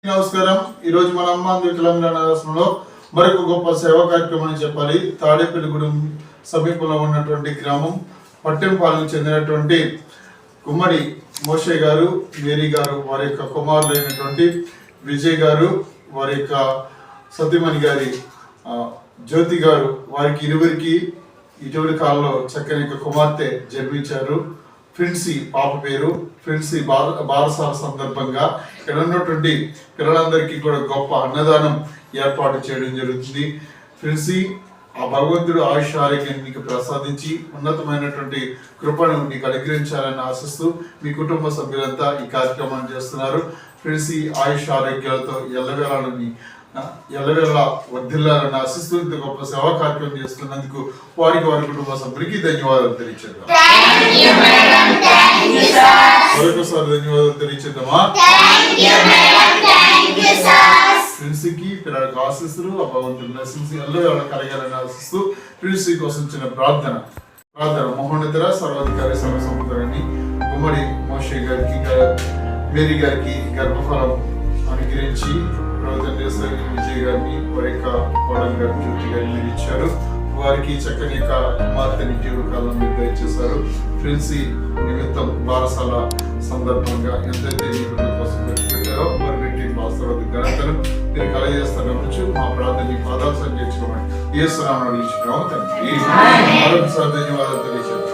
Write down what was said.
నమస్కారం. ఈ రోజు మన అమ్మాంధ్ర తెలంగాణ రాష్ట్రంలో మరొక గొప్ప సేవా కార్యక్రమం అని చెప్పాలి. తాడేపల్లిగూడెం సమీపంలో ఉన్నటువంటి గ్రామం పట్టెంపాలకు చెందినటువంటి గుమ్మడి మోషే గారు, మేరీ గారు, వారి యొక్క కుమారులైనటువంటి విజయ్ గారు, వారి యొక్క సతీమణి గారి జ్యోతి గారు, వారికి ఇరువురికి ఇటీవలి కాలంలో చక్కని కుమార్తె జన్మించారు. ఫ్రెండ్సీ పాప పేరు. ఫ్రెండ్సీ బారసాల సందర్భంగా ఇక్కడ ఉన్నటువంటి పిల్లలందరికీ కూడా గొప్ప అన్నదానం ఏర్పాటు చేయడం జరుగుతుంది. ఫ్రెండ్సీ ఆ భగవంతుడు ఆయుష్ ఆరోగ్యాన్ని మీకు ప్రసాదించి ఉన్నతమైనటువంటి కృపను మీకు అనుగ్రహించాలని ఆశిస్తూ మీ కుటుంబ సభ్యులంతా ఈ కార్యక్రమాన్ని చేస్తున్నారు. ఫ్రెండ్సీ ఆయుష్ ఆరోగ్యాలతో ఎల్లవేళ వర్ధిల్లాలని ఆశిస్తూ ఇంత గొప్ప సేవా కార్యక్రమం చేస్తున్నందుకు వారికి వారి కుటుంబ సభ్యులకి ధన్యవాదాలు తెలియచేద్దాం. మరొకసారి ధన్యవాదాలు తెలియచేద్దామా. ప్రిన్సీకి పిల్లలకు ఆశిస్తులు ఆ భగవంతుని నశించి ఎల్లవేళ కలగాలని ఆశిస్తూ ప్రిన్సీ కోసం చిన్న ప్రార్థన. మహోన్నతర సర్వాధికారి సర్వసముద్రాన్ని గుమ్మడి మోషే గారికి, మేరీ గారికి గర్భఫలం అనుగ్రహించి విజయ్ గారిని, వారి యొక్క కోడలు గారి జ్యోతి గారిని మీరు ఇచ్చారు. వారికి చక్కని కుమార్తెని ఇటీవల కాలం మీరు దయచేశారు. ఫ్రెండ్సీ నిమిత్తం బారసాల సందర్భంగా ఎంతైతే కోసం పెట్టారో వారి వ్యక్తి వాస్తవ ఘనతను మీరు కలగజేస్తారని మా ప్రార్థన పాదాలు సంచేసుకోమని యేసు నామములో అడిగించుకున్నాము తండ్రి. మరొకసారి ధన్యవాదాలు తెలియజేస్తాం.